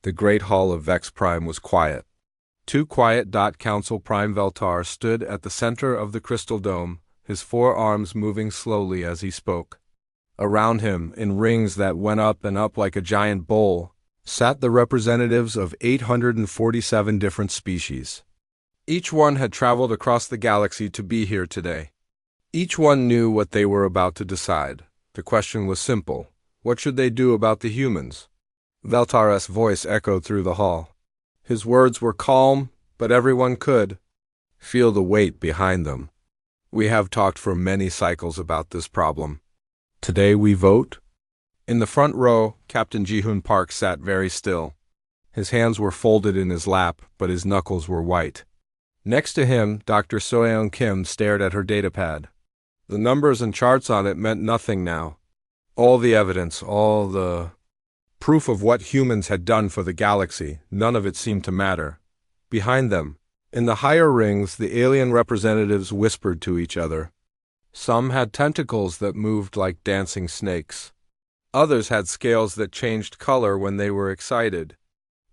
The great hall of Vex Prime was quiet. Too quiet. Council Prime Veltar stood at the center of the crystal dome, his forearms moving slowly as he spoke. Around him, in rings that went up and up like a giant bowl, sat the representatives of 847 different species. Each one had traveled across the galaxy to be here today. Each one knew what they were about to decide. The question was simple. What should they do about the humans? Veltar's voice echoed through the hall. His words were calm, but everyone could feel the weight behind them. We have talked for many cycles about this problem. Today we vote? In the front row, Captain Ji-hoon Park sat very still. His hands were folded in his lap, but his knuckles were white. Next to him, Dr. Soyeon Kim stared at her datapad. The numbers and charts on it meant nothing now. All the evidence, all the proof of what humans had done for the galaxy, none of it seemed to matter. Behind them, in the higher rings, the alien representatives whispered to each other. Some had tentacles that moved like dancing snakes. Others had scales that changed color when they were excited.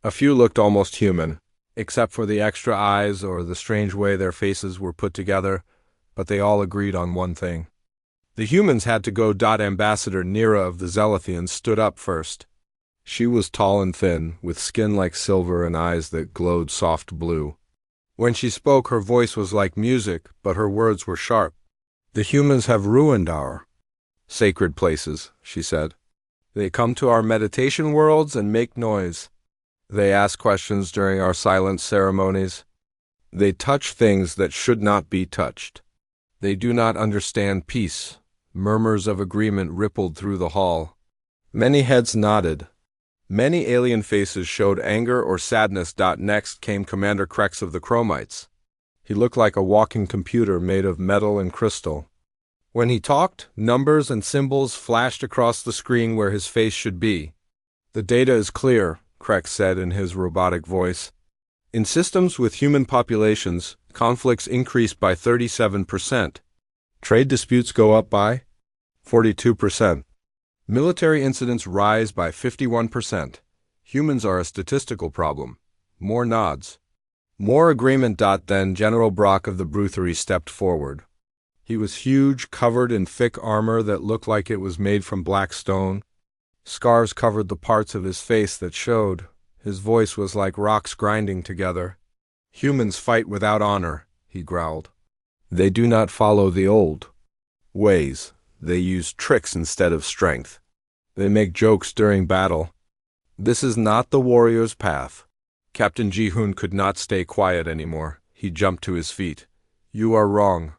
A few looked almost human, except for the extra eyes or the strange way their faces were put together, but they all agreed on one thing. The humans had to go. Ambassador Nira of the Zealothians stood up first. She was tall and thin, with skin like silver and eyes that glowed soft blue. When she spoke, her voice was like music, but her words were sharp. The humans have ruined our sacred places, she said. They come to our meditation worlds and make noise. They ask questions during our silent ceremonies. They touch things that should not be touched. They do not understand peace. Murmurs of agreement rippled through the hall. Many heads nodded. Many alien faces showed anger or sadness. Next came Commander Krex of the Chromites. He looked like a walking computer made of metal and crystal. When he talked, numbers and symbols flashed across the screen where his face should be. The data is clear, Krex said in his robotic voice. In systems with human populations, conflicts increase by 37%. Trade disputes go up by 42%. Military incidents rise by 51%. Humans are a statistical problem. More nods. More agreement. Then General Brock of the Bruthery stepped forward. He was huge, covered in thick armor that looked like it was made from black stone. Scars covered the parts of his face that showed. His voice was like rocks grinding together. Humans fight without honor, he growled. They do not follow the old ways. They use tricks instead of strength. They make jokes during battle. This is not the warrior's path. Captain Ji-hoon could not stay quiet anymore. He jumped to his feet. You are wrong.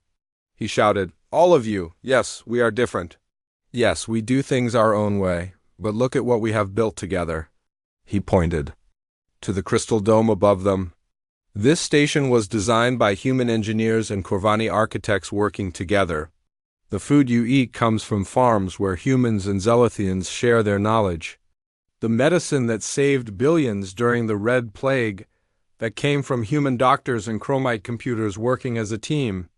He shouted, all of you. Yes, we are different. Yes, we do things our own way, but look at what we have built together. He pointed to the crystal dome above them. This station was designed by human engineers and Corvani architects working together. The food you eat comes from farms where humans and Zealothians share their knowledge. The medicine that saved billions during the Red Plague, that came from human doctors and Chromite computers working as a team.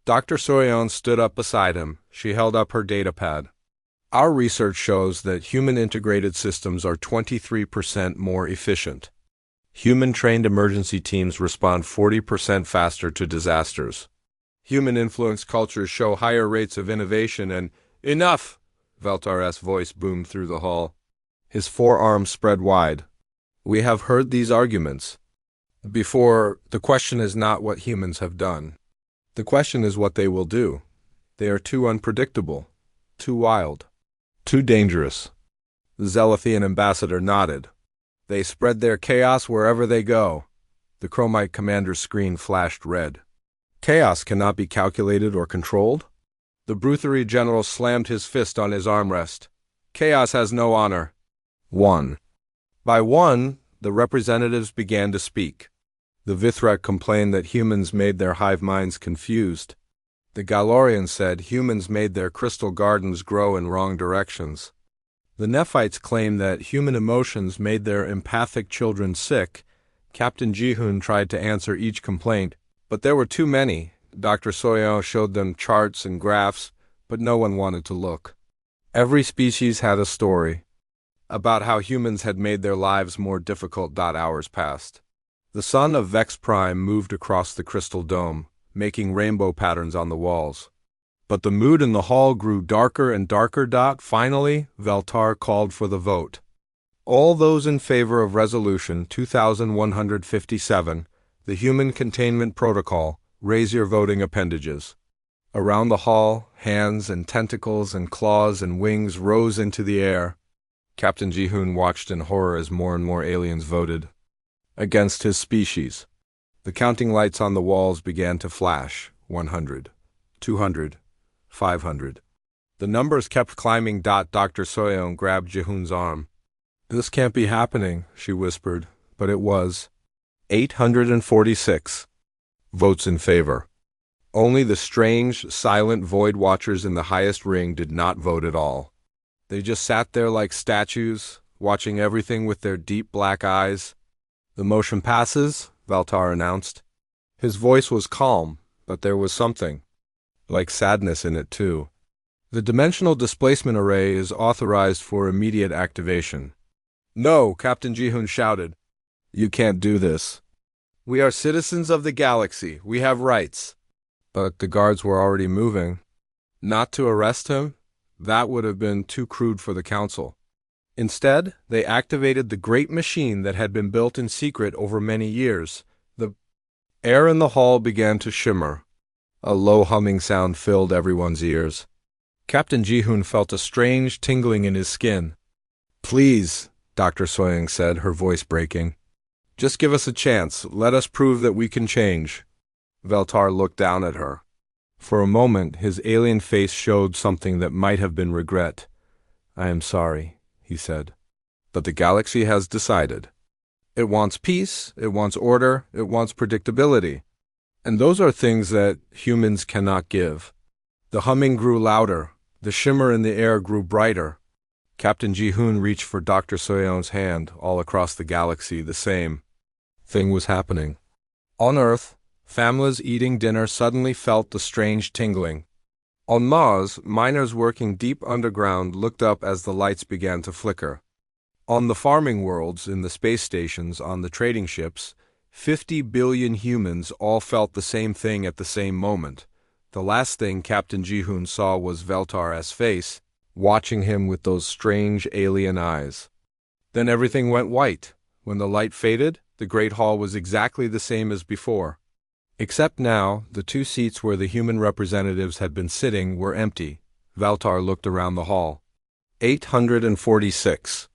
Dr. Soyeon stood up beside him. She held up her datapad. Our research shows that human-integrated systems are 23% more efficient. Human-trained emergency teams respond 40% faster to disasters. Human-influenced cultures show higher rates of innovation and— Enough! Veltar's voice boomed through the hall. His forearms spread wide. We have heard these arguments before. The question is not what humans have done. The question is what they will do. They are too unpredictable, too wild, too dangerous. The Zealothian ambassador nodded. They spread their chaos wherever they go. The Chromite commander's screen flashed red. Chaos cannot be calculated or controlled? The Bruthery general slammed his fist on his armrest. Chaos has no honor. One. By one, the representatives began to speak. The Vithrak complained that humans made their hive minds confused. The Galorian said humans made their crystal gardens grow in wrong directions. The Nephites claimed that human emotions made their empathic children sick. Captain Ji-hoon tried to answer each complaint, but there were too many. Dr. Soyeon showed them charts and graphs, but no one wanted to look. Every species had a story. about how humans had made their lives more difficult. Hours passed. The sun of Vex Prime moved across the crystal dome, making rainbow patterns on the walls. But the mood in the hall grew darker and darker. Finally, Veltar called for the vote. All those in favor of Resolution 2157, the Human Containment Protocol, raise your voting appendages. Around the hall, hands and tentacles and claws and wings rose into the air. Captain Ji-hoon watched in horror as more and more aliens voted against his species. The counting lights on the walls began to flash. 100, 200, 500. The numbers kept climbing. Dr. Soyeon grabbed Ji-hoon's arm. "This can't be happening," she whispered, but it was. 846 votes in favor. Only the strange, silent Void Watchers in the highest ring did not vote at all. They just sat there like statues, watching everything with their deep black eyes. "The motion passes," Veltar announced. His voice was calm, but there was something like sadness in it too. "The Dimensional Displacement Array is authorized for immediate activation." "No," Captain Ji-hoon shouted. "You can't do this. We are citizens of the galaxy. We have rights." But the guards were already moving. Not to arrest him? That would have been too crude for the council. Instead, they activated the great machine that had been built in secret over many years. The air in the hall began to shimmer. A low humming sound filled everyone's ears. Captain Ji-hoon felt a strange tingling in his skin. "Please," Dr. Soyeon said, her voice breaking. "Just give us a chance. Let us prove that we can change." Veltar looked down at her. For a moment, his alien face showed something that might have been regret. "I am sorry," he said. "But the galaxy has decided. It wants peace, it wants order, it wants predictability. And those are things that humans cannot give." The humming grew louder. The shimmer in the air grew brighter. Captain Ji-hoon reached for Dr. Soyeon's hand. All across the galaxy, the same thing was happening. On Earth, families eating dinner suddenly felt the strange tingling. On Mars, miners working deep underground looked up as the lights began to flicker. On the farming worlds, in the space stations, on the trading ships, 50 billion humans all felt the same thing at the same moment. The last thing Captain Ji-hoon saw was Veltar's face, watching him with those strange alien eyes. Then everything went white. When the light faded, the Great Hall was exactly the same as before. Except now, the two seats where the human representatives had been sitting were empty. Veltar looked around the hall. 846.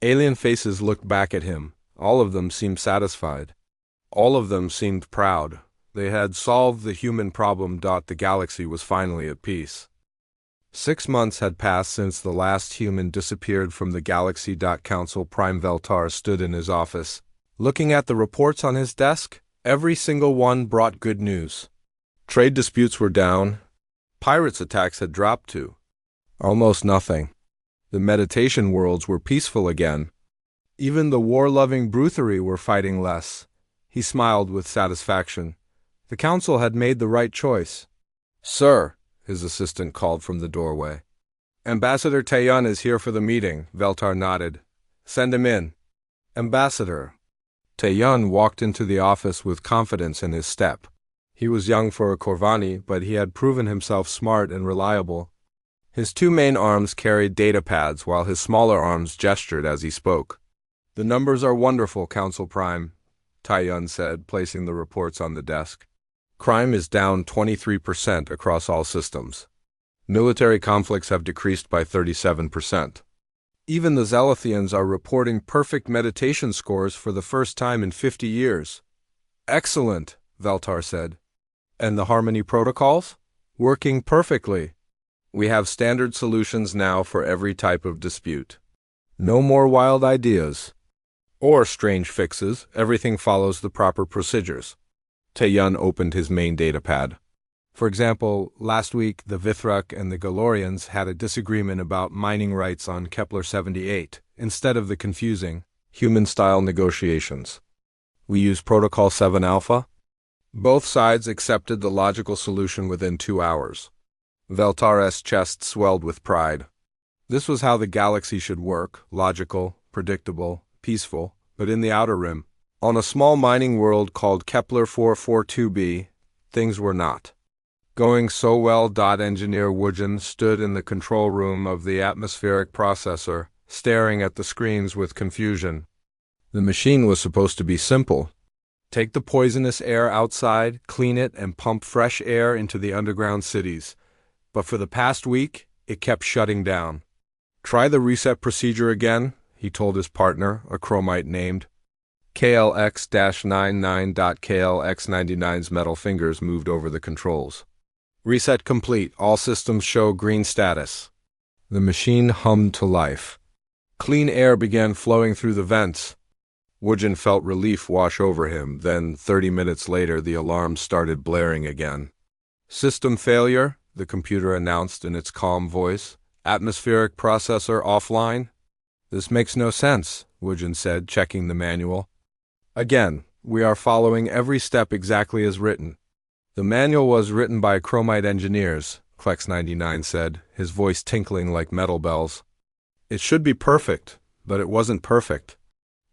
Alien faces looked back at him. All of them seemed satisfied. All of them seemed proud. They had solved the human problem. The galaxy was finally at peace. 6 months had passed since the last human disappeared from the galaxy. Council Prime Veltar stood in his office. Looking at the reports on his desk, every single one brought good news. Trade disputes were down. Pirates' attacks had dropped to almost nothing. The meditation worlds were peaceful again. Even the war-loving Bruthery were fighting less. He smiled with satisfaction. The council had made the right choice. "Sir," his assistant called from the doorway. "Ambassador Taeyun is here for the meeting," Veltar nodded. "Send him in." "Ambassador." Taeyun walked into the office with confidence in his step. He was young for a Corvani, but he had proven himself smart and reliable. His two main arms carried data pads, while his smaller arms gestured as he spoke. "The numbers are wonderful, Council Prime," Taeyun said, placing the reports on the desk. "Crime is down 23% across all systems. Military conflicts have decreased by 37%. Even the Zealothians are reporting perfect meditation scores for the first time in 50 years. "Excellent," Veltar said. "And the Harmony protocols? Working perfectly. We have standard solutions now for every type of dispute. No more wild ideas or strange fixes. Everything follows the proper procedures." Taeyun opened his main data pad. For example, last week the Vithrak and the Galorians had a disagreement about mining rights on Kepler-78, instead of the confusing, human-style negotiations. We used Protocol 7 Alpha. Both sides accepted the logical solution within 2 hours. Veltar's chest swelled with pride. This was how the galaxy should work: logical, predictable, peaceful, but in the outer rim, on a small mining world called Kepler 442b, things were not going so well. Engineer Wooden stood in the control room of the atmospheric processor, staring at the screens with confusion. The machine was supposed to be simple. Take the poisonous air outside, clean it, and pump fresh air into the underground cities. But for the past week, it kept shutting down. Try the reset procedure again, he told his partner, a chromite named KLX-99. KLX-99's metal fingers moved over the controls. Reset complete. All systems show green status. The machine hummed to life. Clean air began flowing through the vents. Wooden felt relief wash over him. Then, 30 minutes later, the alarm started blaring again. System failure, the computer announced in its calm voice. Atmospheric processor offline. This makes no sense, Wooden said, checking the manual. Again, we are following every step exactly as written. The manual was written by chromite engineers, Klex99 said, his voice tinkling like metal bells. It should be perfect, but it wasn't perfect.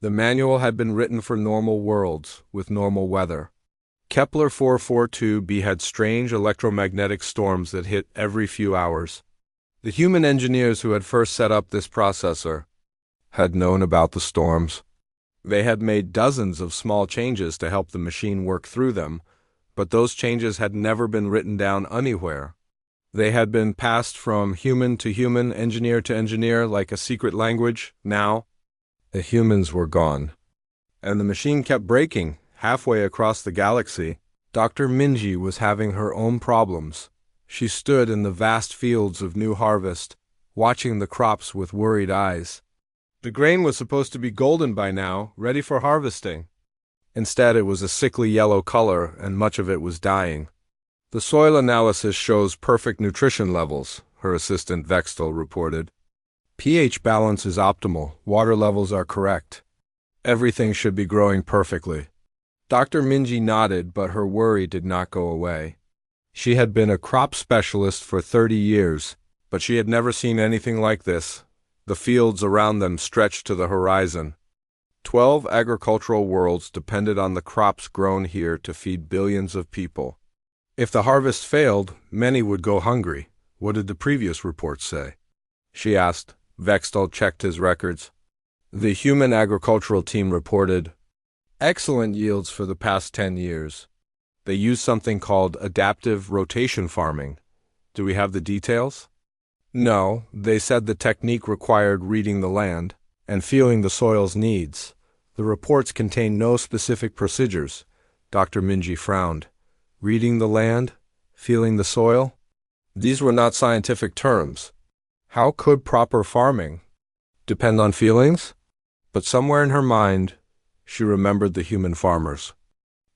The manual had been written for normal worlds, with normal weather. Kepler 442b had strange electromagnetic storms that hit every few hours. The human engineers who had first set up this processor had known about the storms. They had made dozens of small changes to help the machine work through them, but those changes had never been written down anywhere. They had been passed from human to human, engineer to engineer, like a secret language. Now, the humans were gone. And the machine kept breaking, halfway across the galaxy. Dr. Minji was having her own problems. She stood in the vast fields of New Harvest, watching the crops with worried eyes. The grain was supposed to be golden by now, ready for harvesting. Instead, it was a sickly yellow color, and much of it was dying. The soil analysis shows perfect nutrition levels, her assistant Vextel reported. pH balance is optimal, water levels are correct. Everything should be growing perfectly. Dr. Minji nodded, but her worry did not go away. She had been a crop specialist for 30 years, but she had never seen anything like this. The fields around them stretched to the horizon. 12 agricultural worlds depended on the crops grown here to feed billions of people. If the harvest failed, many would go hungry. What did the previous reports say? She asked. Vextel checked his records. The human agricultural team reported excellent yields for the past 10 years. They used something called adaptive rotation farming. Do we have the details? No, they said the technique required reading the land and feeling the soil's needs. The reports contain no specific procedures. Dr. Minji frowned. Reading the land? Feeling the soil? These were not scientific terms. How could proper farming depend on feelings? But somewhere in her mind, she remembered the human farmers.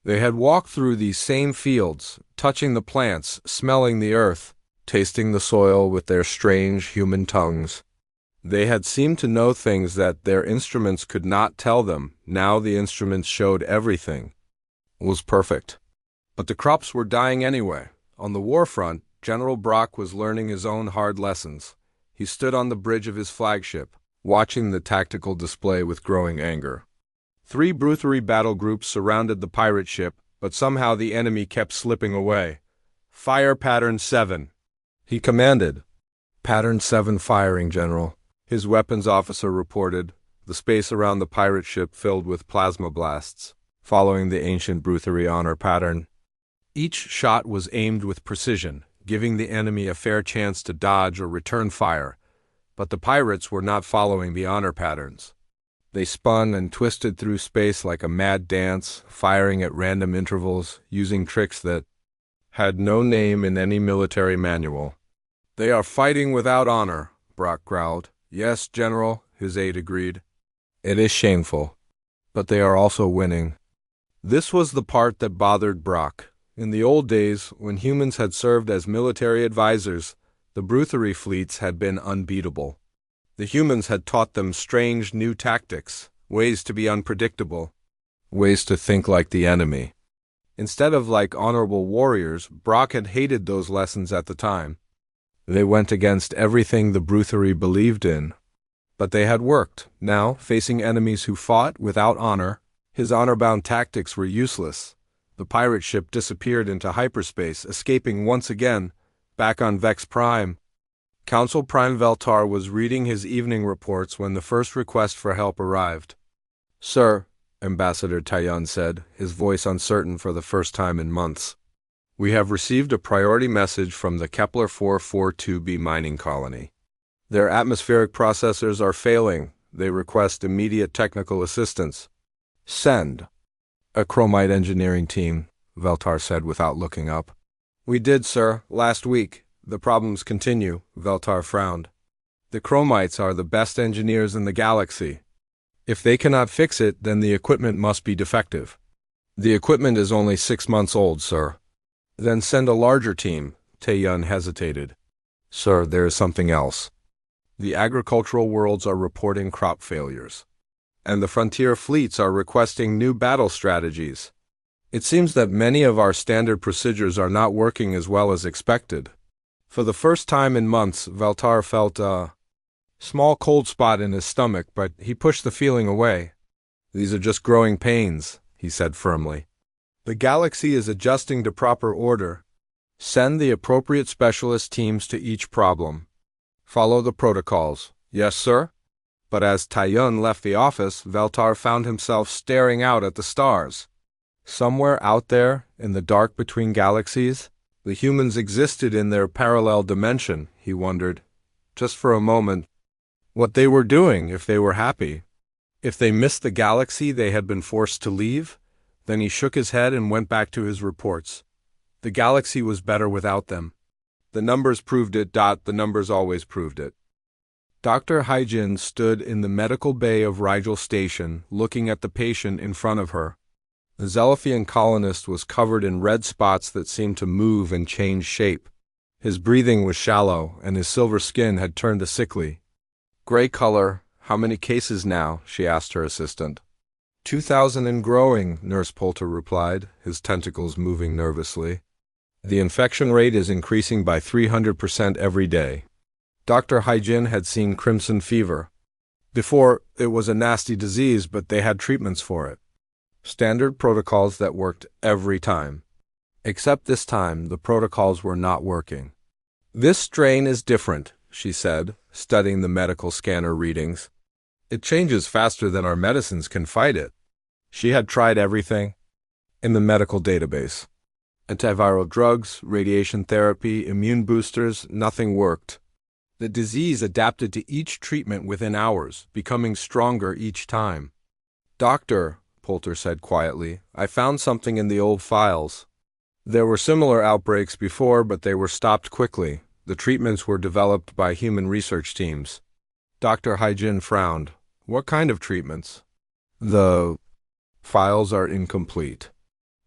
They had walked through these same fields, touching the plants, smelling the earth, tasting the soil with their strange human tongues. They had seemed to know things that their instruments could not tell them. Now the instruments showed everything. It was perfect. But the crops were dying anyway. On the war front, General Brock was learning his own hard lessons. He stood on the bridge of his flagship, watching the tactical display with growing anger. 3 Bruthery battle groups surrounded the pirate ship, but somehow the enemy kept slipping away. Fire Pattern 7, he commanded. Pattern 7 firing, General, his weapons officer reported, the space around the pirate ship filled with plasma blasts, following the ancient Bruthery honor pattern. Each shot was aimed with precision, giving the enemy a fair chance to dodge or return fire, but the pirates were not following the honor patterns. They spun and twisted through space like a mad dance, firing at random intervals, using tricks that had no name in any military manual. They are fighting without honor, Brock growled. Yes, General, his aide agreed. It is shameful, but they are also winning. This was the part that bothered Brock. In the old days, when humans had served as military advisors, the Bruthery fleets had been unbeatable. The humans had taught them strange new tactics, ways to be unpredictable, ways to think like the enemy. Instead of like honorable warriors, Brock had hated those lessons at the time. They went against everything the Bruthery believed in. But they had worked. Now, facing enemies who fought without honor, his honor-bound tactics were useless. The pirate ship disappeared into hyperspace, escaping once again, back on Vex Prime. Council Prime Veltar was reading his evening reports when the first request for help arrived. "Sir," Ambassador Taiyun said, his voice uncertain for the first time in months. "We have received a priority message from the Kepler 442b mining colony. Their atmospheric processors are failing. They request immediate technical assistance." "Send a chromite engineering team," Veltar said without looking up. "We did, sir, last week. The problems continue," Veltar frowned. "The chromites are the best engineers in the galaxy. If they cannot fix it, then the equipment must be defective." "The equipment is only 6 months old, sir." "Then send a larger team," Taiyun hesitated. "Sir, there is something else. The agricultural worlds are reporting crop failures, and the frontier fleets are requesting new battle strategies. It seems that many of our standard procedures are not working as well as expected." For the first time in months, Veltar felt a small cold spot in his stomach, but he pushed the feeling away. "These are just growing pains," he said firmly. "The galaxy is adjusting to proper order. Send the appropriate specialist teams to each problem. Follow the protocols." "Yes, sir." But as Taiyun left the office, Veltar found himself staring out at the stars. Somewhere out there, in the dark between galaxies, the humans existed in their parallel dimension, he wondered, just for a moment, what they were doing, if they were happy. If they missed the galaxy they had been forced to leave, then he shook his head and went back to his reports. The galaxy was better without them. The numbers proved it. The numbers always proved it. Dr. Haijin stood in the medical bay of Rigel Station, looking at the patient in front of her. The Zelophian colonist was covered in red spots that seemed to move and change shape. His breathing was shallow, and his silver skin had turned a sickly gray color. "How many cases now?" she asked her assistant. 2,000 and growing, Nurse Poulter replied, his tentacles moving nervously. "The infection rate is increasing by 300% every day." Dr. Haijin had seen crimson fever. Before, it was a nasty disease, but they had treatments for it. Standard protocols that worked every time. Except this time, the protocols were not working. "This strain is different," she said, studying the medical scanner readings. "It changes faster than our medicines can fight it." She had tried everything in the medical database. Antiviral drugs, radiation therapy, immune boosters, nothing worked. The disease adapted to each treatment within hours, becoming stronger each time. "Doctor," Poulter said quietly, "I found something in the old files. There were similar outbreaks before, but they were stopped quickly. The treatments were developed by human research teams." Dr. Haijin frowned. "What kind of treatments?" "The files are incomplete.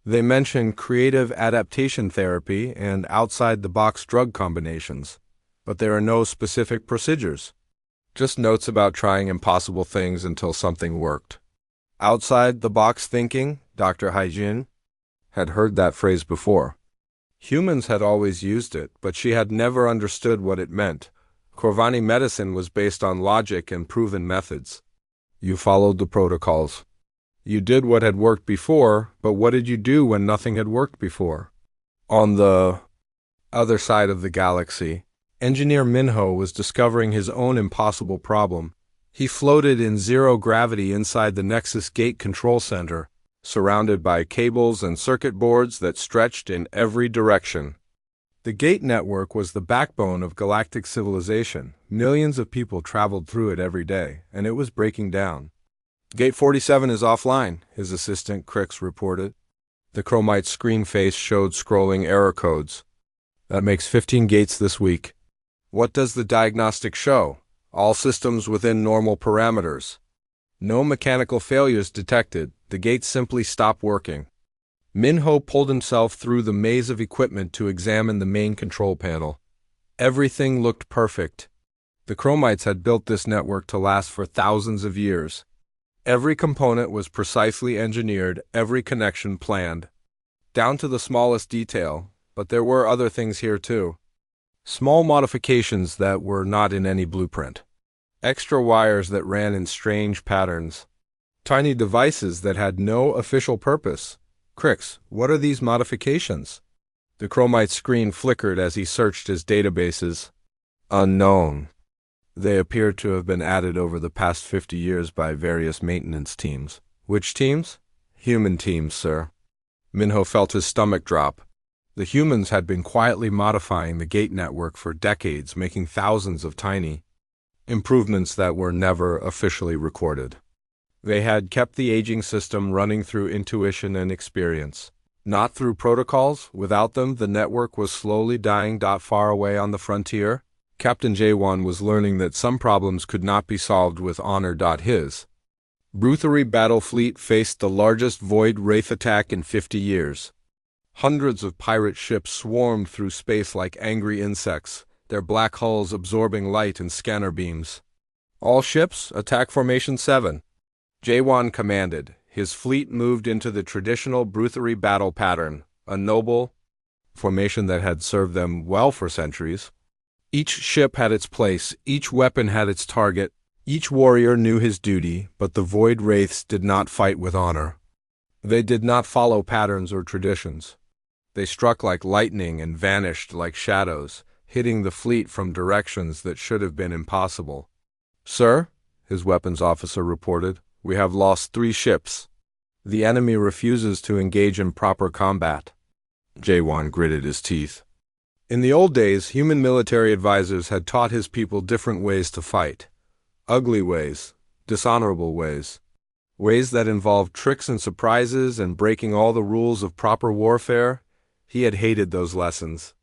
They mention creative adaptation therapy and outside-the-box drug combinations, but there are no specific procedures. Just notes about trying impossible things until something worked." "Outside-the-box thinking," Dr. Haijin had heard that phrase before. Humans had always used it, but she had never understood what it meant. Corvani medicine was based on logic and proven methods. "You followed the protocols. You did what had worked before, but what did you do when nothing had worked before?" On the other side of the galaxy, Engineer Minho was discovering his own impossible problem. He floated in zero gravity inside the Nexus Gate Control Center, surrounded by cables and circuit boards that stretched in every direction. The gate network was the backbone of galactic civilization. Millions of people traveled through it every day, and it was breaking down. "Gate 47 is offline," his assistant Crix reported. The chromite's screen face showed scrolling error codes. "That makes 15 gates this week." "What does the diagnostic show?" "All systems within normal parameters. No mechanical failures detected. The gates simply stop working." Minho pulled himself through the maze of equipment to examine the main control panel. Everything looked perfect. The chromites had built this network to last for thousands of years. Every component was precisely engineered, every connection planned, down to the smallest detail, but there were other things here too. Small modifications that were not in any blueprint. Extra wires that ran in strange patterns. Tiny devices that had no official purpose. Crix, what are these modifications? The chromite screen flickered as he searched his databases. Unknown. They appear to have been added over the past 50 years by various maintenance teams. Which teams? Human teams, sir. Minho felt his stomach drop. The humans had been quietly modifying the gate network for decades, making thousands of tiny improvements that were never officially recorded. They had kept the aging system running through intuition and experience, not through protocols. Without them, the network was slowly dying. Far away on the frontier, Captain J1 was learning that some problems could not be solved with honor. His Bruthery battle fleet faced the largest Void Wraith attack in 50 years. Hundreds of pirate ships swarmed through space like angry insects, their black hulls absorbing light and scanner beams. All ships, attack formation 7. J1 commanded. His fleet moved into the traditional Bruthery battle pattern, a noble formation that had served them well for centuries. Each ship had its place, each weapon had its target, each warrior knew his duty, but the Void Wraiths did not fight with honor. They did not follow patterns or traditions. They struck like lightning and vanished like shadows, hitting the fleet from directions that should have been impossible. Sir, his weapons officer reported, we have lost 3 ships. The enemy refuses to engage in proper combat. J1 gritted his teeth. In the old days, human military advisors had taught his people different ways to fight. Ugly ways, dishonorable ways. Ways that involved tricks and surprises and breaking all the rules of proper warfare. He had hated those lessons.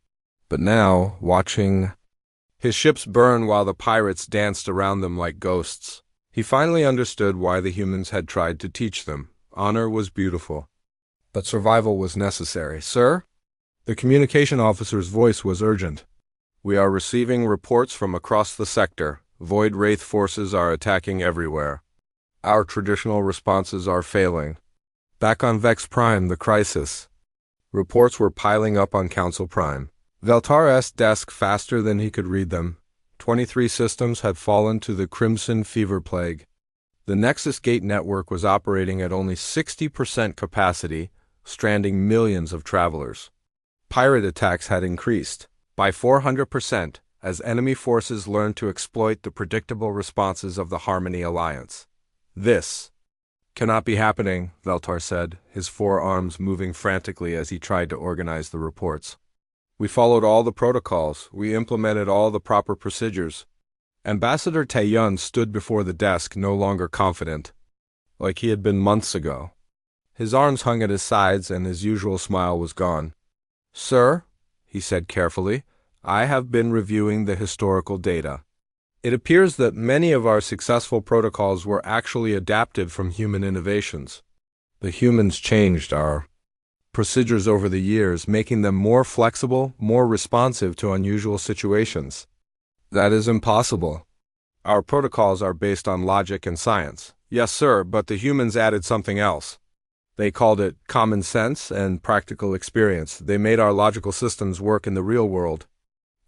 But now, watching his ships burn while the pirates danced around them like ghosts, he finally understood why the humans had tried to teach them. Honor was beautiful, but survival was necessary. Sir? The communication officer's voice was urgent. We are receiving reports from across the sector. Void Wraith forces are attacking everywhere. Our traditional responses are failing. Back on Vex Prime, the crisis. Reports were piling up on Council Prime. Veltar's desk faster than he could read them. 23 systems had fallen to the Crimson Fever Plague. The Nexus Gate network was operating at only 60% capacity, stranding millions of travelers. Pirate attacks had increased by 400% as enemy forces learned to exploit the predictable responses of the Harmony Alliance. This cannot be happening, Veltar said, his forearms moving frantically as he tried to organize the reports. We followed all the protocols. We implemented all the proper procedures. Ambassador Taeyun stood before the desk, no longer confident, like he had been months ago. His arms hung at his sides and his usual smile was gone. Sir, he said carefully, I have been reviewing the historical data. It appears that many of our successful protocols were actually adapted from human innovations. The humans changed our procedures over the years, making them more flexible, more responsive to unusual situations. That is impossible. Our protocols are based on logic and science. Yes, sir, but the humans added something else. They called it common sense and practical experience. They made our logical systems work in the real world.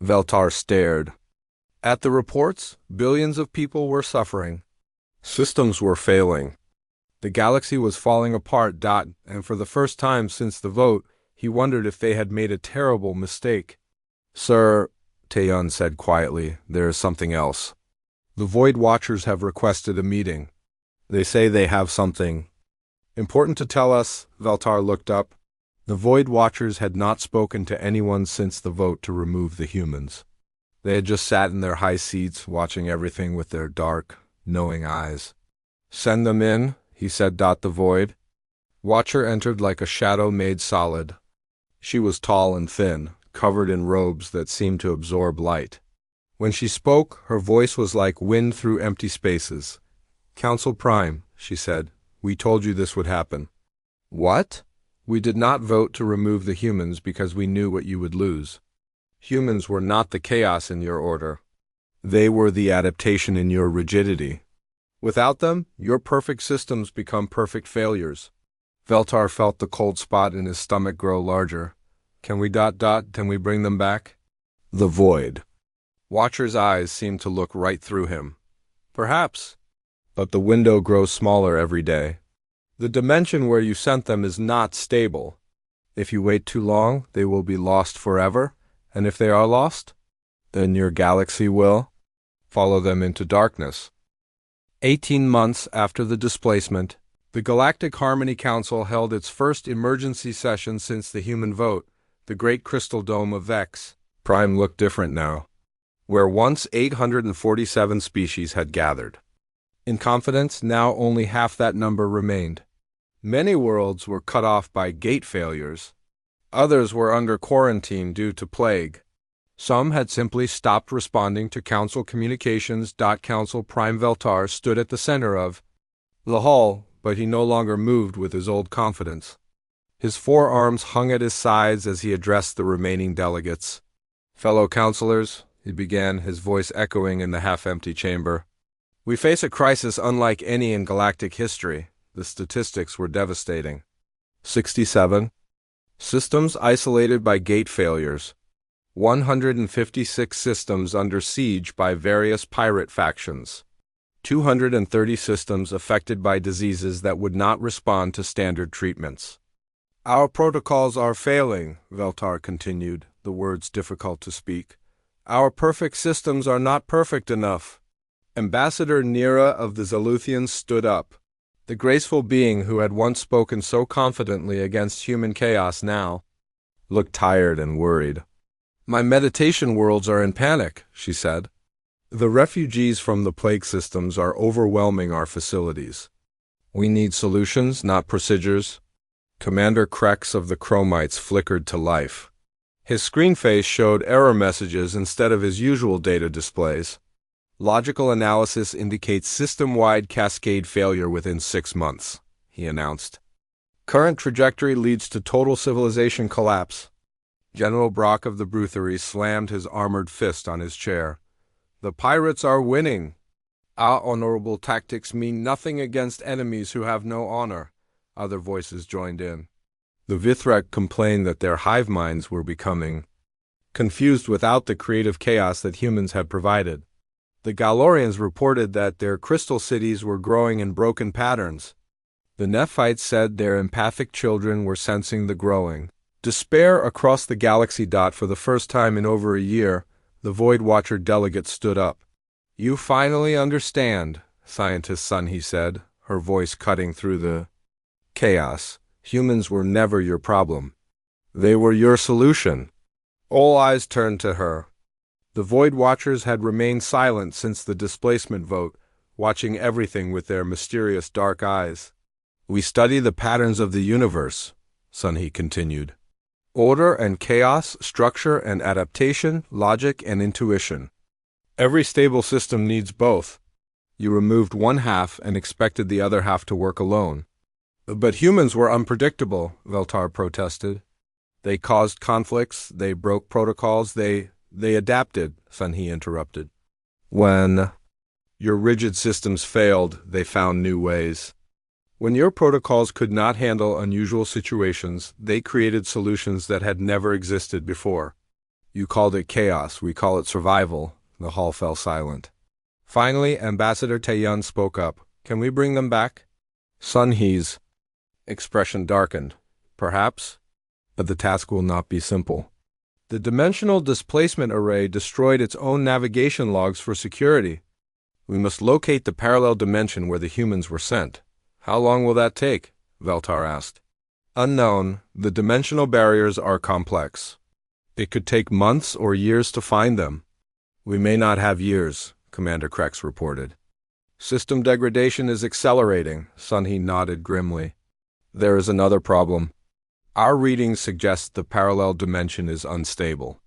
Veltar stared. At the reports, billions of people were suffering. Systems were failing. The galaxy was falling apart. And for the first time since the vote, he wondered if they had made a terrible mistake. Sir, Taeyun said quietly, there is something else. The Void Watchers have requested a meeting. They say they have something important to tell us. Veltar looked up. The Void Watchers had not spoken to anyone since the vote to remove the humans. They had just sat in their high seats, watching everything with their dark, knowing eyes. Send them in, he said. The Void Watcher entered like a shadow made solid. She was tall and thin, covered in robes that seemed to absorb light. When she spoke, her voice was like wind through empty spaces. Council Prime, she said, we told you this would happen. What? We did not vote to remove the humans because we knew what you would lose. Humans were not the chaos in your order. They were the adaptation in your rigidity. Without them, your perfect systems become perfect failures. Veltar felt the cold spot in his stomach grow larger. Can we ... Can we bring them back? The void. Watcher's eyes seemed to look right through him. Perhaps. But the window grows smaller every day. The dimension where you sent them is not stable. If you wait too long, they will be lost forever, and if they are lost, then your galaxy will follow them into darkness. 18 months after the displacement, the Galactic Harmony Council held its first emergency session since the human vote, the Great Crystal Dome of Vex. Prime looked different now, where once 847 species had gathered. In confidence, now only half that number remained. Many worlds were cut off by gate failures. Others were under quarantine due to plague. Some had simply stopped responding to Council communications. Council Prime Veltar stood at the center of the hall, but he no longer moved with his old confidence. His forearms hung at his sides as he addressed the remaining delegates. "Fellow councilors," he began, his voice echoing in the half-empty chamber, "we face a crisis unlike any in galactic history." The statistics were devastating. 67 systems isolated by gate failures. 156 systems under siege by various pirate factions. 230 systems affected by diseases that would not respond to standard treatments. "Our protocols are failing," Veltar continued, the words difficult to speak. "Our perfect systems are not perfect enough." Ambassador Nira of the Zaluthians stood up. The graceful being who had once spoken so confidently against human chaos now looked tired and worried. "My meditation worlds are in panic," she said. "The refugees from the plague systems are overwhelming our facilities. We need solutions, not procedures." Commander Krex of the Chromites flickered to life. His screen face showed error messages instead of his usual data displays. "Logical analysis indicates system-wide cascade failure within 6 months," he announced. "Current trajectory leads to total civilization collapse." General Brock of the Bruthery slammed his armored fist on his chair. "The pirates are winning. Our honorable tactics mean nothing against enemies who have no honor." Other voices joined in. The Vithrek complained that their hive minds were becoming confused without the creative chaos that humans had provided. The Galorians reported that their crystal cities were growing in broken patterns. The Nephites said their empathic children were sensing the growing despair across the galaxy. For the first time in over a year, the Void Watcher delegate stood up. "You finally understand, Scientist Son," he said, her voice cutting through the chaos. "Humans were never your problem. They were your solution." All eyes turned to her. The Void Watchers had remained silent since the displacement vote, watching everything with their mysterious dark eyes. "We study the patterns of the universe," Sunhee continued. "Order and chaos, structure and adaptation, logic and intuition. Every stable system needs both. You removed one half and expected the other half to work alone." "But humans were unpredictable," Veltar protested. "They caused conflicts, they broke protocols, they adapted," Sunhee interrupted. "When your rigid systems failed, they found new ways. When your protocols could not handle unusual situations, they created solutions that had never existed before. You called it chaos, we call it survival." The hall fell silent. Finally, Ambassador Taeyun spoke up. "Can we bring them back?" Sunhee's expression darkened. "Perhaps, but the task will not be simple. The dimensional displacement array destroyed its own navigation logs for security. We must locate the parallel dimension where the humans were sent." "How long will that take?" Veltar asked. "Unknown. The dimensional barriers are complex. It could take months or years to find them." "We may not have years," Commander Krex reported. "System degradation is accelerating," Sunhee nodded grimly. "There is another problem. Our readings suggest the parallel dimension is unstable.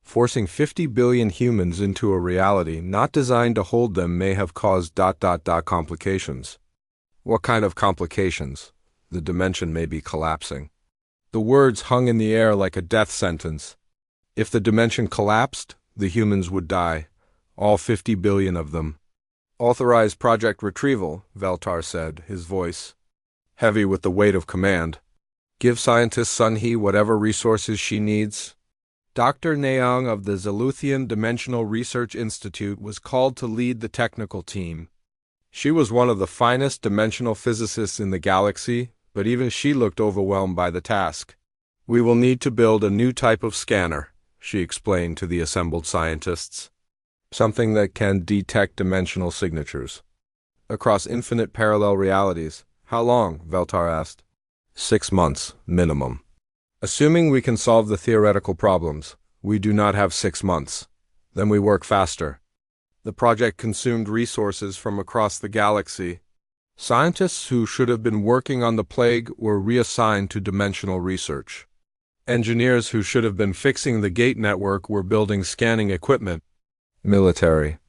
Forcing 50 billion humans into a reality not designed to hold them may have caused ... complications." "What kind of complications?" "The dimension may be collapsing." The words hung in the air like a death sentence. If the dimension collapsed, the humans would die, all 50 billion of them. "Authorize project retrieval," Veltar said, his voice heavy with the weight of command. "Give Scientist Sunhee whatever resources she needs. Dr. Naong of the Zaluthian Dimensional Research Institute was called to lead the technical team. She was one of the finest dimensional physicists in the galaxy, but even she looked overwhelmed by the task. "We will need to build a new type of scanner," she explained to the assembled scientists. "Something that can detect dimensional signatures across infinite parallel realities." "How long?" Veltar asked. 6 months, minimum. "Assuming we can solve the theoretical problems, we do not have 6 months. Then we work faster." The project consumed resources from across the galaxy. Scientists who should have been working on the plague were reassigned to dimensional research. Engineers who should have been fixing the gate network were building scanning equipment. Military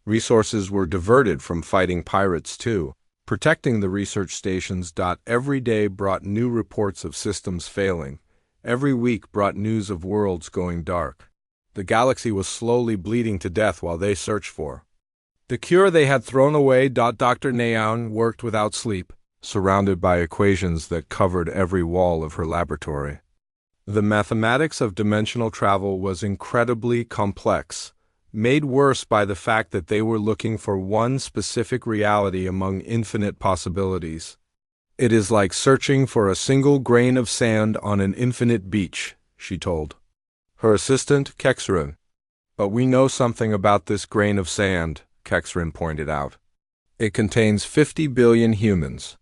resources were diverted from fighting pirates too. Protecting the research stations. Every day brought new reports of systems failing. Every week brought news of worlds going dark. The galaxy was slowly bleeding to death while they searched for the cure they had thrown away. Dr. Naon worked without sleep, surrounded by equations that covered every wall of her laboratory. The mathematics of dimensional travel was incredibly complex, made worse by the fact that they were looking for one specific reality among infinite possibilities. "It is like searching for a single grain of sand on an infinite beach," she told her assistant, Kexrin. "But we know something about this grain of sand," Kexrin pointed out. "It contains 50 billion humans."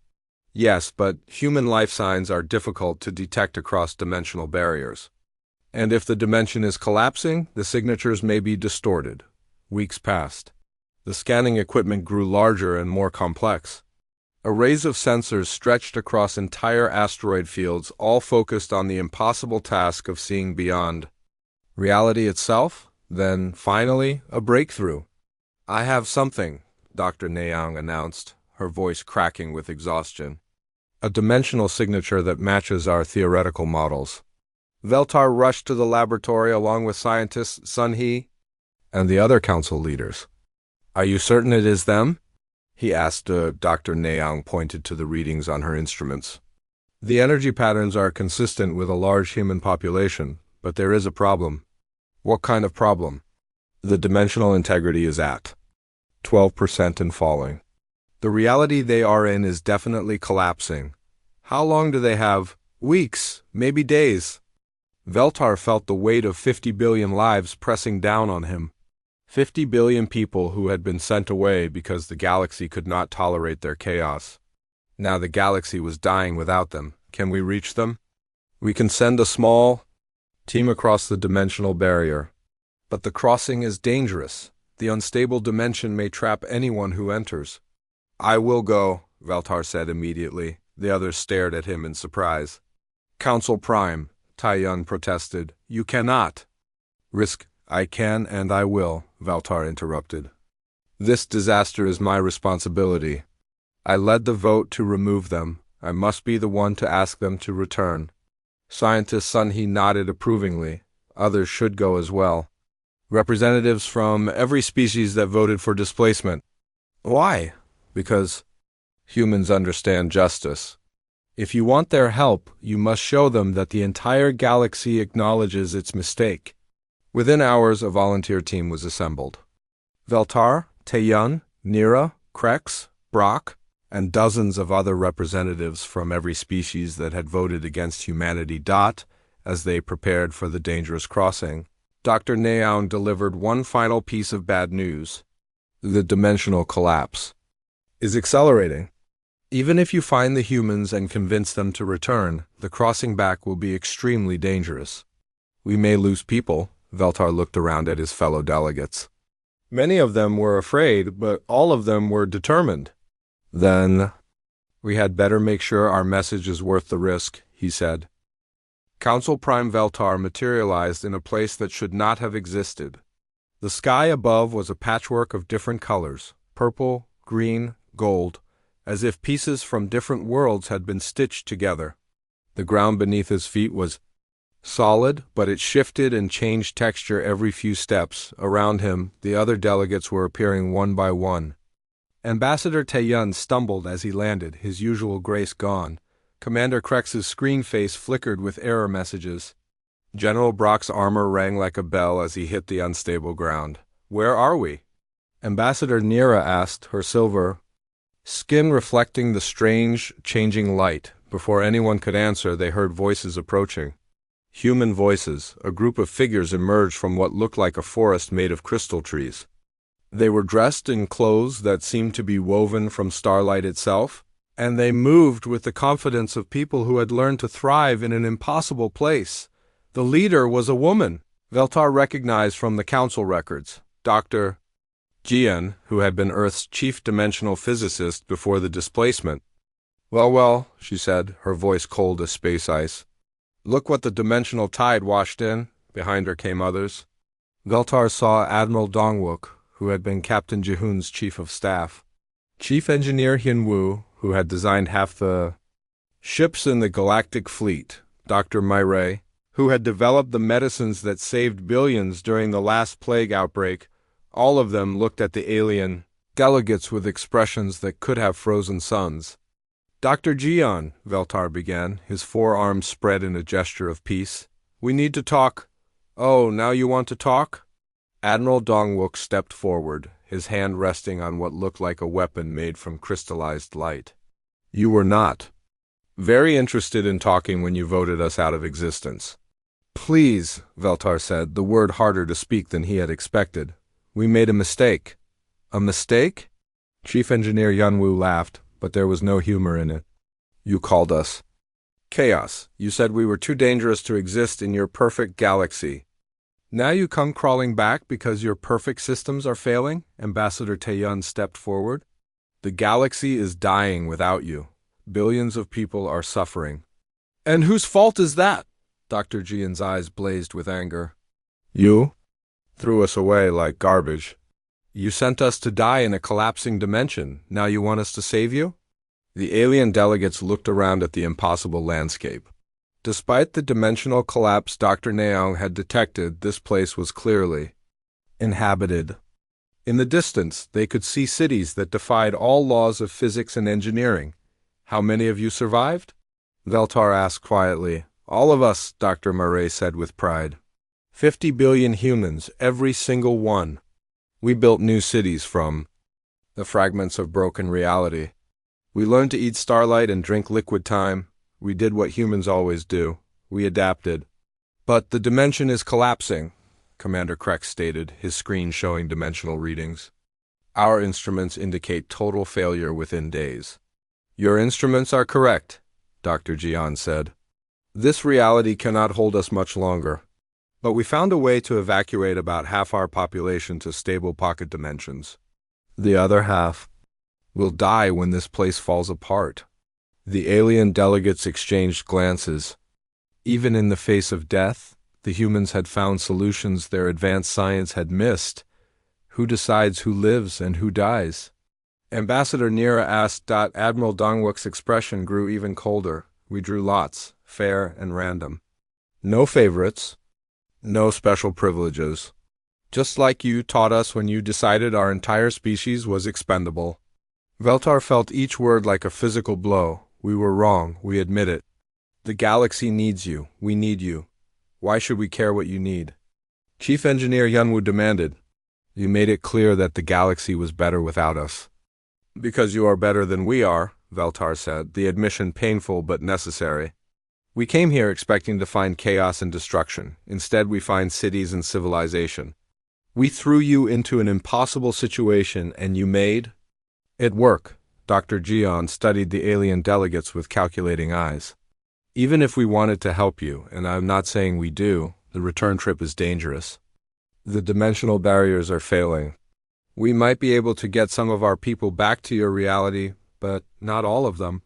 "Yes, but human life signs are difficult to detect across dimensional barriers. And if the dimension is collapsing, the signatures may be distorted." Weeks passed. The scanning equipment grew larger and more complex. Arrays of sensors stretched across entire asteroid fields, all focused on the impossible task of seeing beyond reality itself. Then, finally, a breakthrough. "I have something," Dr. Naong announced, her voice cracking with exhaustion. "A dimensional signature that matches our theoretical models." Veltar rushed to the laboratory along with scientists Sun He and the other council leaders. "Are you certain it is them?" he asked. Dr. Naong pointed to the readings on her instruments. "The energy patterns are consistent with a large human population, but there is a problem." "What kind of problem?" "The dimensional integrity is at 12% and falling. The reality they are in is definitely collapsing." "How long do they have?" "Weeks, maybe days." Veltar felt the weight of 50 billion lives pressing down on him. 50 billion people who had been sent away because the galaxy could not tolerate their chaos. Now the galaxy was dying without them. "Can we reach them?" "We can send a small team across the dimensional barrier. But the crossing is dangerous. The unstable dimension may trap anyone who enters." "I will go," Veltar said immediately. The others stared at him in surprise. "Council Prime," Taiyun protested. "You cannot." "Risk, I can and I will," Veltar interrupted. "This disaster is my responsibility. I led the vote to remove them. I must be the one to ask them to return." Scientist Sun He nodded approvingly. Others should go as well. "Representatives from every species that voted for displacement." "Why?" "Because humans understand justice. If you want their help, you must show them that the entire galaxy acknowledges its mistake." Within hours, a volunteer team was assembled. Veltar, Taeyun, Nira, Krex, Brock, and dozens of other representatives from every species that had voted against humanity. As they prepared for the dangerous crossing, Dr. Naon delivered one final piece of bad news. The dimensional collapse is accelerating. Even if you find the humans and convince them to return, the crossing back will be extremely dangerous. "We may lose people." Veltar looked around at his fellow delegates. Many of them were afraid, but all of them were determined. "Then we had better make sure our message is worth the risk," he said. Council Prime Veltar materialized in a place that should not have existed. The sky above was a patchwork of different colors: purple, green, gold, as if pieces from different worlds had been stitched together. The ground beneath his feet was solid, but it shifted and changed texture every few steps. Around him, the other delegates were appearing one by one. Ambassador Taeyun stumbled as he landed, his usual grace gone. Commander Krex's screen face flickered with error messages. General Brock's armor rang like a bell as he hit the unstable ground. Where are we? Ambassador Nira asked, her silver skin reflecting the strange, changing light. Before anyone could answer, they heard voices approaching. Human voices. A group of figures emerged from what looked like a forest made of crystal trees. They were dressed in clothes that seemed to be woven from starlight itself, and they moved with the confidence of people who had learned to thrive in an impossible place. The leader was a woman, Veltar recognized from the council records, Dr. Jian, who had been Earth's chief dimensional physicist before the displacement. Well, she said, her voice cold as space ice. Look what the dimensional tide washed in. Behind her came others. Veltar saw Admiral Dongwook, who had been Captain Jihun's chief of staff. Chief Engineer Hyunwoo, who had designed half the ships in the galactic fleet. Dr. Myray, who had developed the medicines that saved billions during the last plague outbreak. All of them looked at the alien delegates with expressions that could have frozen suns. Dr. Jian, Veltar began, his forearms spread in a gesture of peace. We need to talk. Oh, now you want to talk? Admiral Dongwook stepped forward, his hand resting on what looked like a weapon made from crystallized light. You were not very interested in talking when you voted us out of existence. Please, Veltar said, the word harder to speak than he had expected. We made a mistake. A mistake? Chief Engineer Yunwoo laughed, but there was no humor in it. You called us chaos. You said we were too dangerous to exist in your perfect galaxy. Now you come crawling back because your perfect systems are failing? Ambassador Taeyun stepped forward. The galaxy is dying without you. Billions of people are suffering. And whose fault is that? Dr. Jian's eyes blazed with anger. You threw us away like garbage. You sent us to die in a collapsing dimension. Now you want us to save you? The alien delegates looked around at the impossible landscape. Despite the dimensional collapse Dr. Naong had detected, this place was clearly inhabited. In the distance, they could see cities that defied all laws of physics and engineering. How many of you survived? Veltar asked quietly. All of us, Dr. Murray said with pride. 50 billion humans, every single one. We built new cities from the fragments of broken reality. We learned to eat starlight and drink liquid time. We did what humans always do. We adapted. But the dimension is collapsing, Commander Krex stated, his screen showing dimensional readings. Our instruments indicate total failure within days. Your instruments are correct, Dr. Jian said. This reality cannot hold us much longer. But we found a way to evacuate about half our population to stable pocket dimensions. The other half will die when this place falls apart. The alien delegates exchanged glances. Even in the face of death, the humans had found solutions their advanced science had missed. Who decides who lives and who dies? Ambassador Nira asked. Admiral Dongwook's expression grew even colder. We drew lots, fair and random. No favorites. No special privileges. Just like you taught us when you decided our entire species was expendable. Veltar felt each word like a physical blow. We were wrong, we admit it. The galaxy needs you. We need you. Why should we care what you need? Chief Engineer Yunwoo demanded. You made it clear that the galaxy was better without us. Because you are better than we are, Veltar said, the admission painful but necessary. We came here expecting to find chaos and destruction. Instead, we find cities and civilization. We threw you into an impossible situation, and you made it work. Dr. Jian studied the alien delegates with calculating eyes. Even if we wanted to help you, and I'm not saying we do, the return trip is dangerous. The dimensional barriers are failing. We might be able to get some of our people back to your reality, but not all of them.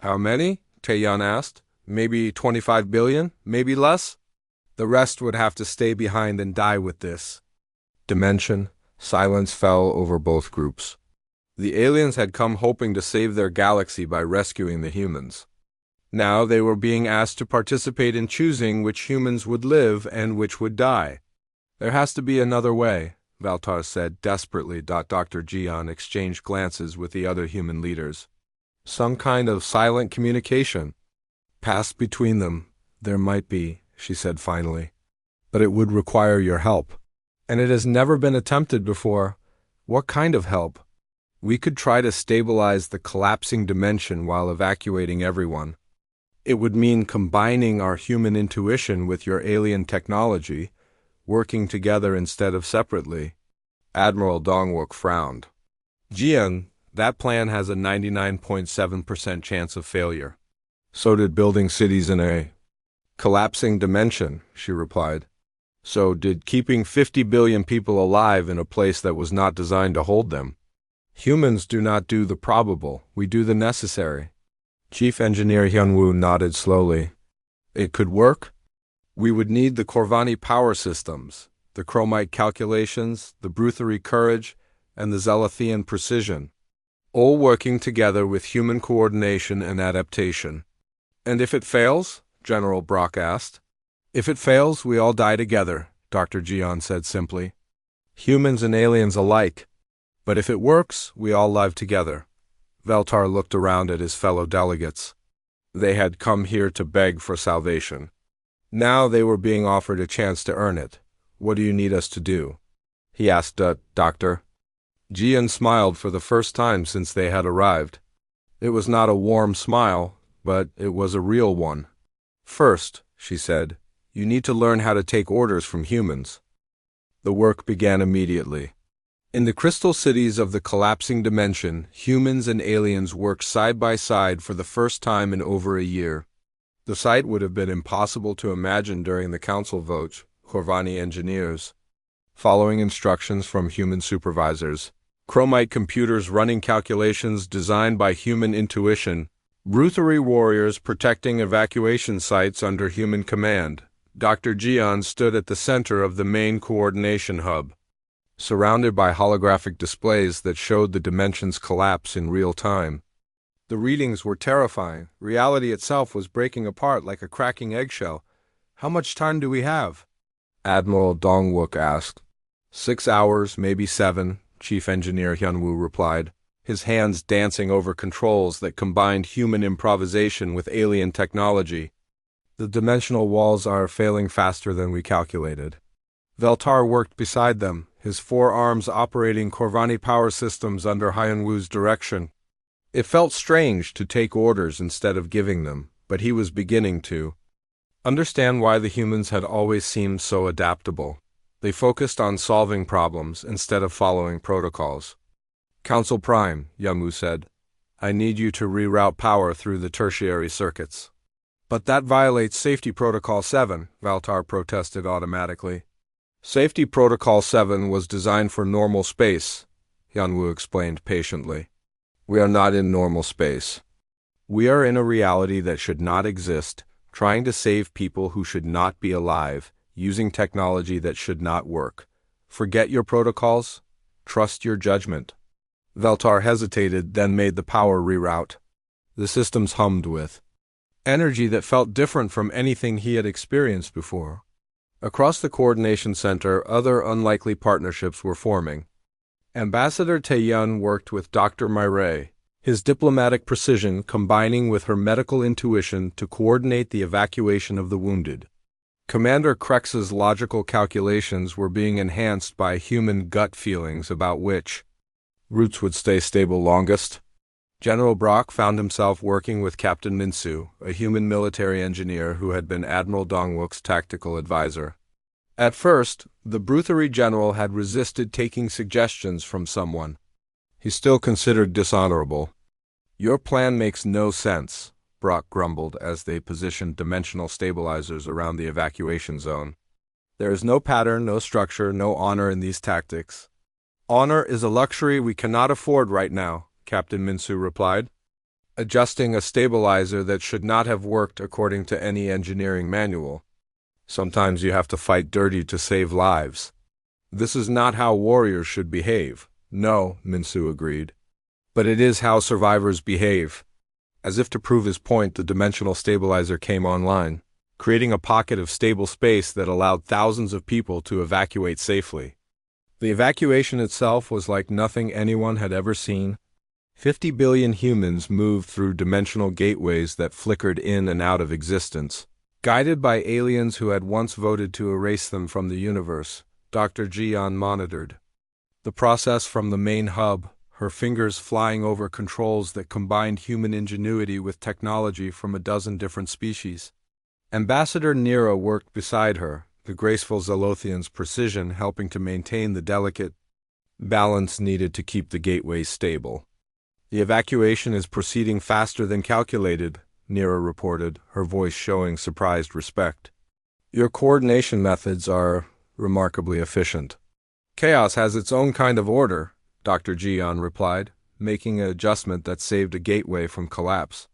How many? Taeyun asked. Maybe 25 billion? Maybe less? The rest would have to stay behind and die with this dimension. Silence fell over both groups. The aliens had come hoping to save their galaxy by rescuing the humans. Now they were being asked to participate in choosing which humans would live and which would die. There has to be another way, Veltar said desperately. Dr. Jian exchanged glances with the other human leaders. Some kind of silent communication passed between them. There might be, she said finally. But it would require your help. And it has never been attempted before. What kind of help? We could try to stabilize the collapsing dimension while evacuating everyone. It would mean combining our human intuition with your alien technology, working together instead of separately. Admiral Dongwook frowned. Jian, that plan has a 99.7% chance of failure. So did building cities in a collapsing dimension, she replied. So did keeping 50 billion people alive in a place that was not designed to hold them. Humans do not do the probable, we do the necessary. Chief Engineer Hyunwoo nodded slowly. It could work? We would need the Corvani power systems, the chromite calculations, the Bruthery courage, and the Zealothian precision, all working together with human coordination and adaptation. And if it fails? General Brock asked. If it fails, we all die together, Dr. Jian said simply. Humans and aliens alike. But if it works, we all live together. Veltar looked around at his fellow delegates. They had come here to beg for salvation. Now they were being offered a chance to earn it. What do you need us to do? He asked, Doctor. Jian smiled for the first time since they had arrived. It was not a warm smile, but it was a real one. First, she said, you need to learn how to take orders from humans. The work began immediately. In the crystal cities of the collapsing dimension, humans and aliens worked side by side for the first time in over a year. The sight would have been impossible to imagine during the council votes, Corvani engineers, following instructions from human supervisors, chromite computers running calculations designed by human intuition, Bruthery warriors protecting evacuation sites under human command. Dr. Jian stood at the center of the main coordination hub, surrounded by holographic displays that showed the dimension's collapse in real time. The readings were terrifying. Reality itself was breaking apart like a cracking eggshell. How much time do we have? Admiral Dongwook asked. 6 hours, maybe 7, Chief Engineer Hyunwoo replied, his hands dancing over controls that combined human improvisation with alien technology. The dimensional walls are failing faster than we calculated. Veltar worked beside them, his 4 arms operating Corvani power systems under Hyunwoo's direction. It felt strange to take orders instead of giving them, but he was beginning to understand why the humans had always seemed so adaptable. They focused on solving problems instead of following protocols. Council Prime, Hyunwoo said, I need you to reroute power through the tertiary circuits. But that violates Safety Protocol 7, Veltar protested automatically. Safety Protocol 7 was designed for normal space, Hyunwoo explained patiently. We are not in normal space. We are in a reality that should not exist, trying to save people who should not be alive, using technology that should not work. Forget your protocols. Trust your judgment. Veltar hesitated, then made the power reroute. The systems hummed with energy that felt different from anything he had experienced before. Across the coordination center, other unlikely partnerships were forming. Ambassador Taeyun worked with Dr. Mireille, his diplomatic precision combining with her medical intuition to coordinate the evacuation of the wounded. Commander Krex's logical calculations were being enhanced by human gut feelings about which routes would stay stable longest. General Brock found himself working with Captain Minsu, a human military engineer who had been Admiral Dongwook's tactical advisor. At first, the Bruthery general had resisted taking suggestions from someone he still considered dishonorable. Your plan makes no sense, Brock grumbled as they positioned dimensional stabilizers around the evacuation zone. There is no pattern, no structure, no honor in these tactics. Honor is a luxury we cannot afford right now, Captain Minsu replied, adjusting a stabilizer that should not have worked according to any engineering manual. Sometimes you have to fight dirty to save lives. This is not how warriors should behave. No, Minsu agreed. But it is how survivors behave. As if to prove his point, the dimensional stabilizer came online, creating a pocket of stable space that allowed thousands of people to evacuate safely. The evacuation itself was like nothing anyone had ever seen. 50 billion humans moved through dimensional gateways that flickered in and out of existence. Guided by aliens who had once voted to erase them from the universe, Dr. Jian monitored the process from the main hub, her fingers flying over controls that combined human ingenuity with technology from a dozen different species. Ambassador Nira worked beside her, the graceful Zelothian's precision helping to maintain the delicate balance needed to keep the gateway stable. "The evacuation is proceeding faster than calculated," Nira reported, her voice showing surprised respect. "Your coordination methods are remarkably efficient." "Chaos has its own kind of order," Dr. Jian replied, making an adjustment that saved a gateway from collapse.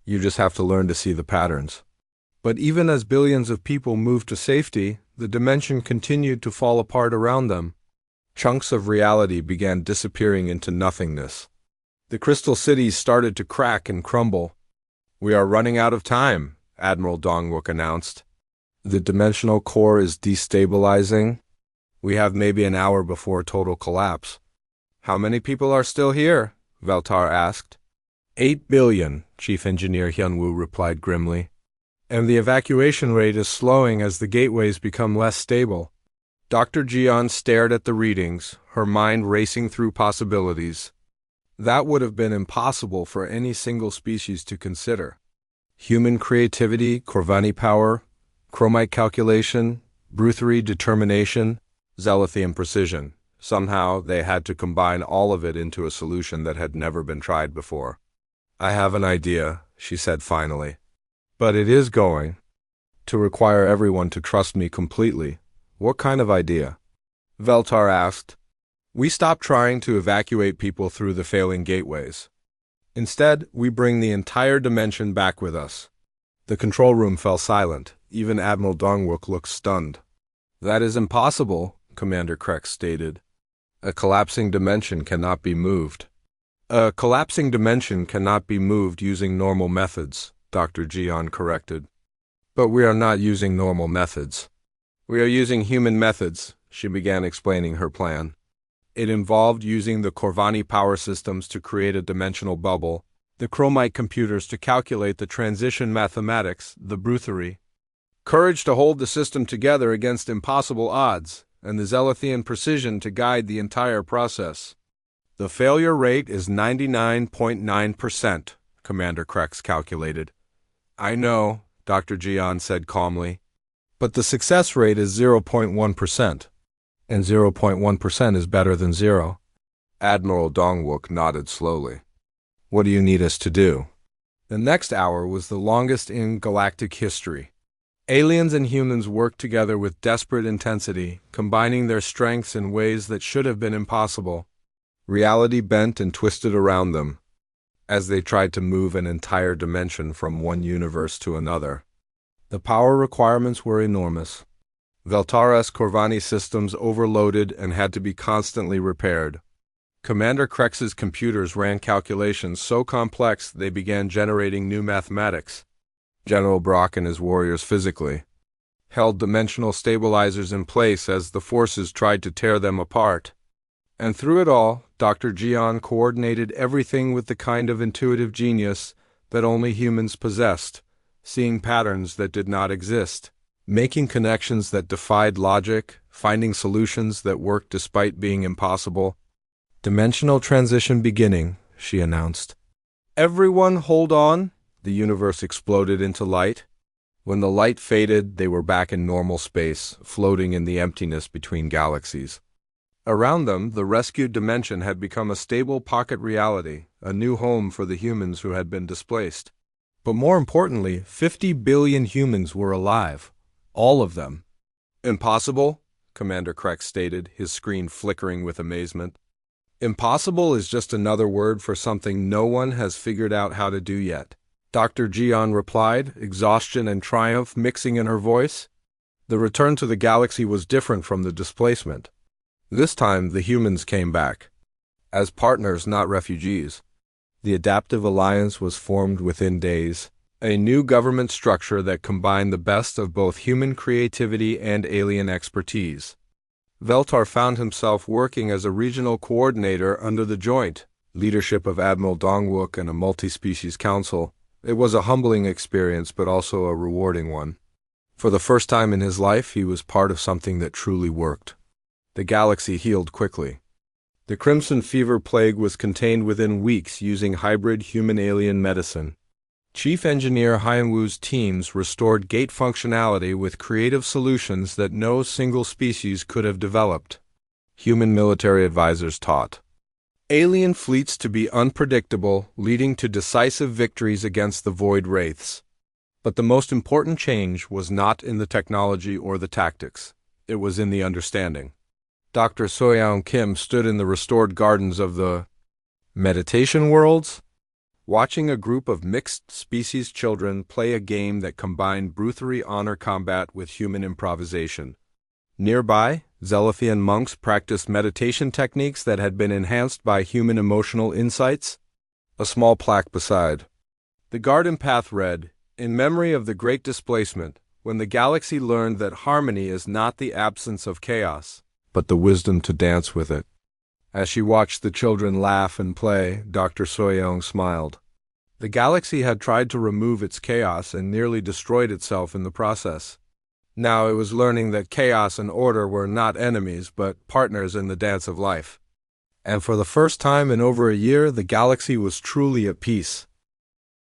"You just have to learn to see the patterns." But even as billions of people moved to safety, the dimension continued to fall apart around them. Chunks of reality began disappearing into nothingness. The crystal cities started to crack and crumble. "We are running out of time," Admiral Dongwook announced. "The dimensional core is destabilizing. We have maybe an hour before total collapse." "How many people are still here?" Veltar asked. 8 billion, Chief Engineer Hyunwoo replied grimly. "And the evacuation rate is slowing as the gateways become less stable." Dr. Jian stared at the readings, her mind racing through possibilities. That would have been impossible for any single species to consider. Human creativity, Corvani power, chromite calculation, Bruthery determination, Zelothian precision. Somehow they had to combine all of it into a solution that had never been tried before. "I have an idea," she said finally. "But it is going to require everyone to trust me completely." "What kind of idea?" Veltar asked. "We stop trying to evacuate people through the failing gateways. Instead, we bring the entire dimension back with us." The control room fell silent. Even Admiral Dongwook looked stunned. "That is impossible," Commander Krex stated. "A collapsing dimension cannot be moved." "A collapsing dimension cannot be moved using normal methods," Dr. Jian corrected. "But we are not using normal methods. We are using human methods," she began explaining her plan. It involved using the Corvani power systems to create a dimensional bubble, the chromite computers to calculate the transition mathematics, the Bruthery, courage to hold the system together against impossible odds, and the Zelothian precision to guide the entire process. "The failure rate is 99.9%, Commander Krex calculated. "I know," Dr. Jian said calmly. "But the success rate is 0.1%. And 0.1% is better than 0. Admiral Dongwook nodded slowly. "What do you need us to do?" The next hour was the longest in galactic history. Aliens and humans worked together with desperate intensity, combining their strengths in ways that should have been impossible. Reality bent and twisted around them as they tried to move an entire dimension from one universe to another. The power requirements were enormous. Veltara's Corvani systems overloaded and had to be constantly repaired. Commander Krex's computers ran calculations so complex they began generating new mathematics. General Brock and his warriors physically held dimensional stabilizers in place as the forces tried to tear them apart. And through it all, Dr. Jian coordinated everything with the kind of intuitive genius that only humans possessed, seeing patterns that did not exist, making connections that defied logic, finding solutions that worked despite being impossible. "Dimensional transition beginning," she announced. "Everyone hold on." The universe exploded into light. When the light faded, they were back in normal space, floating in the emptiness between galaxies. Around them, the rescued dimension had become a stable pocket reality, a new home for the humans who had been displaced. But more importantly, 50 billion humans were alive. All of them. "Impossible?" Commander Krex stated, his screen flickering with amazement. "Impossible is just another word for something no one has figured out how to do yet," Dr. Jian replied, exhaustion and triumph mixing in her voice. The return to the galaxy was different from the displacement. This time, the humans came back. As partners, not refugees. The Adaptive Alliance was formed within days, a new government structure that combined the best of both human creativity and alien expertise. Veltar found himself working as a regional coordinator under the joint leadership of Admiral Dongwook and a multi-species council. It was a humbling experience, but also a rewarding one. For the first time in his life, he was part of something that truly worked. The galaxy healed quickly. The Crimson Fever plague was contained within weeks using hybrid human-alien medicine. Chief Engineer Hyanwu's teams restored gate functionality with creative solutions that no single species could have developed. Human military advisors taught alien fleets to be unpredictable, leading to decisive victories against the Void Wraiths. But the most important change was not in the technology or the tactics. It was in the understanding. Dr. Soyeon Kim stood in the restored gardens of the meditation worlds, watching a group of mixed-species children play a game that combined brutally honor combat with human improvisation. Nearby, Zelithian monks practiced meditation techniques that had been enhanced by human emotional insights. A small plaque beside the garden path read, "In memory of the Great Displacement, when the galaxy learned that harmony is not the absence of chaos, but the wisdom to dance with it." As she watched the children laugh and play, Dr. Soyeon smiled. The galaxy had tried to remove its chaos and nearly destroyed itself in the process. Now it was learning that chaos and order were not enemies, but partners in the dance of life. And for the first time in over a year, the galaxy was truly at peace.